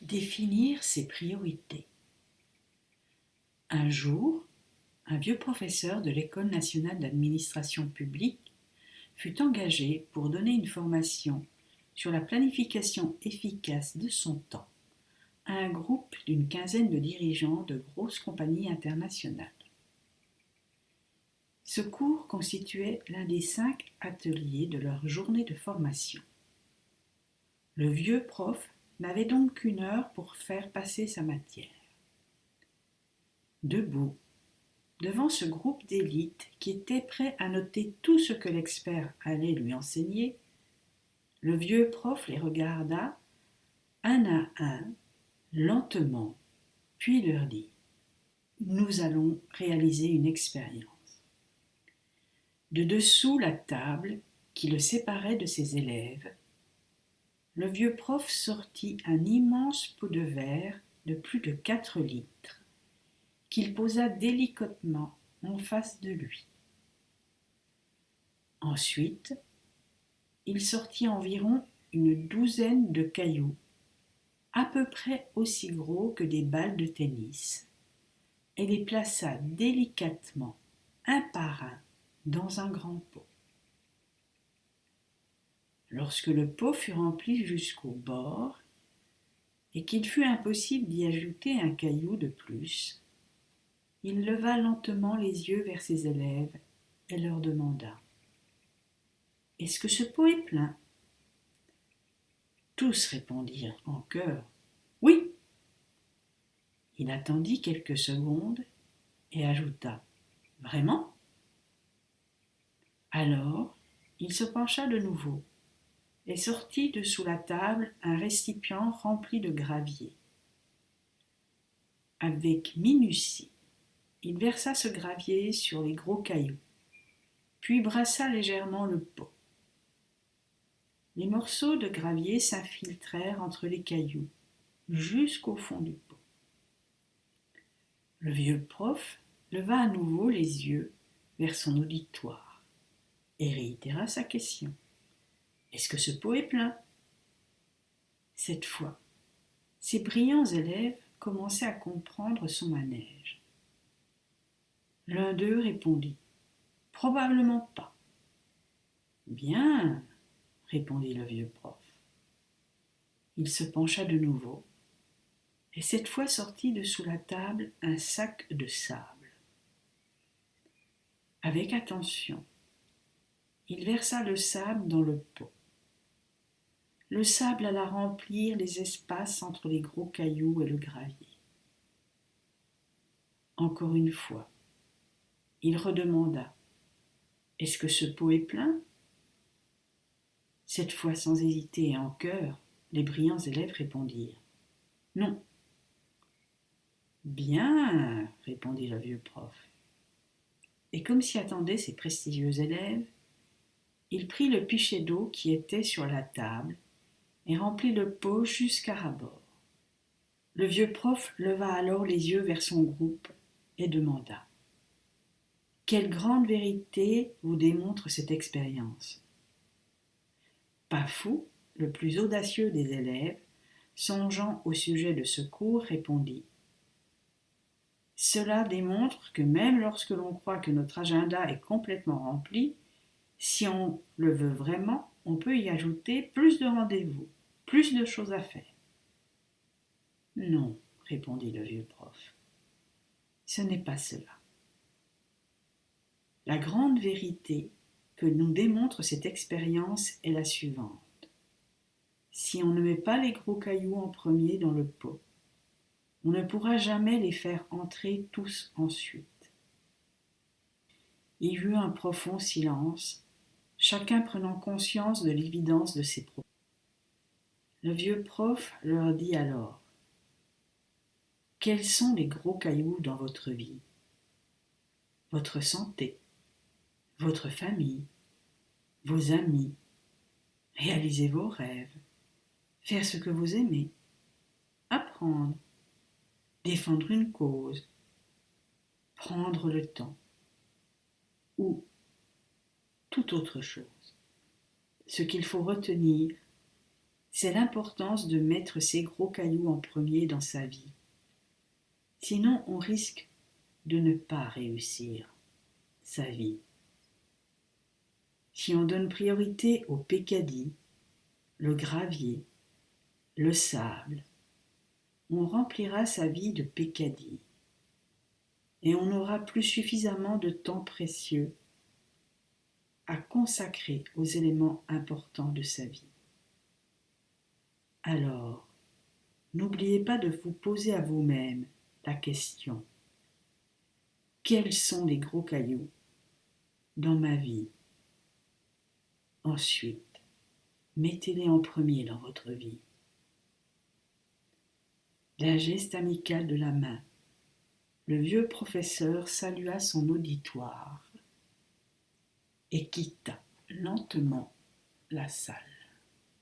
Définir ses priorités. Un jour, un vieux professeur de l'École nationale d'administration publique fut engagé pour donner une formation sur la planification efficace de son temps à un groupe d'une quinzaine de dirigeants de grosses compagnies internationales. Ce cours constituait l'un des 5 ateliers de leur journée de formation. Le vieux prof n'avait donc qu'une heure pour faire passer sa matière. Debout, devant ce groupe d'élite qui était prêt à noter tout ce que l'expert allait lui enseigner, le vieux prof les regarda un à un, lentement, puis leur dit « Nous allons réaliser une expérience. » De dessous la table qui le séparait de ses élèves, le vieux prof sortit un immense pot de verre de plus de 4 litres qu'il posa délicatement en face de lui. Ensuite, il sortit environ une douzaine de cailloux, à peu près aussi gros que des balles de tennis, et les plaça délicatement, un par un, dans un grand pot. Lorsque le pot fut rempli jusqu'au bord, et qu'il fut impossible d'y ajouter un caillou de plus, il leva lentement les yeux vers ses élèves et leur demanda « Est-ce que ce pot est plein ?» Tous répondirent en chœur « Oui !» Il attendit quelques secondes et ajouta « Vraiment ?» Alors, il se pencha de nouveau et sortit de sous la table un récipient rempli de gravier. Avec minutie, il versa ce gravier sur les gros cailloux, puis brassa légèrement le pot. Les morceaux de gravier s'infiltrèrent entre les cailloux, jusqu'au fond du pot. Le vieux prof leva à nouveau les yeux vers son auditoire et réitéra sa question. « Est-ce que ce pot est plein ?» Cette fois, ses brillants élèves commençaient à comprendre son manège. L'un d'eux répondit « Probablement pas. »« Bien, » répondit le vieux prof. Il se pencha de nouveau et cette fois sortit de sous la table un sac de sable. Avec attention, il versa le sable dans le pot. Le sable alla remplir les espaces entre les gros cailloux et le gravier. Encore une fois, il redemanda « Est-ce que ce pot est plein ?» Cette fois, sans hésiter et en chœur, les brillants élèves répondirent « Non. » « Bien, » répondit le vieux prof. Et comme s'y attendaient ses prestigieux élèves, il prit le pichet d'eau qui était sur la table et remplit le pot jusqu'à ras-bord. Le vieux prof leva alors les yeux vers son groupe et demanda « Quelle grande vérité vous démontre cette expérience ?» Pafou, le plus audacieux des élèves, songeant au sujet de ce cours, répondit « Cela démontre que même lorsque l'on croit que notre agenda est complètement rempli, si on le veut vraiment, on peut y ajouter plus de rendez-vous, plus de choses à faire. » « Non, » répondit le vieux prof, « ce n'est pas cela. La grande vérité que nous démontre cette expérience est la suivante. Si on ne met pas les gros cailloux en premier dans le pot, on ne pourra jamais les faire entrer tous ensuite. » Il y eut un profond silence, chacun prenant conscience de l'évidence de ses propos. Le vieux prof leur dit alors « Quels sont les gros cailloux dans votre vie ? Votre santé, votre famille, vos amis, réaliser vos rêves, faire ce que vous aimez, apprendre, défendre une cause, prendre le temps, ou toute autre chose. Ce qu'il faut retenir, c'est l'importance de mettre ces gros cailloux en premier dans sa vie. Sinon, on risque de ne pas réussir sa vie. Si on donne priorité au pécadis, le gravier, le sable, on remplira sa vie de pécadis et on n'aura plus suffisamment de temps précieux à consacrer aux éléments importants de sa vie. Alors, n'oubliez pas de vous poser à vous-même la question: quels sont les gros cailloux dans ma vie? Ensuite, mettez-les en premier dans votre vie. D'un geste amical de la main, le vieux professeur salua son auditoire et quitta lentement la salle.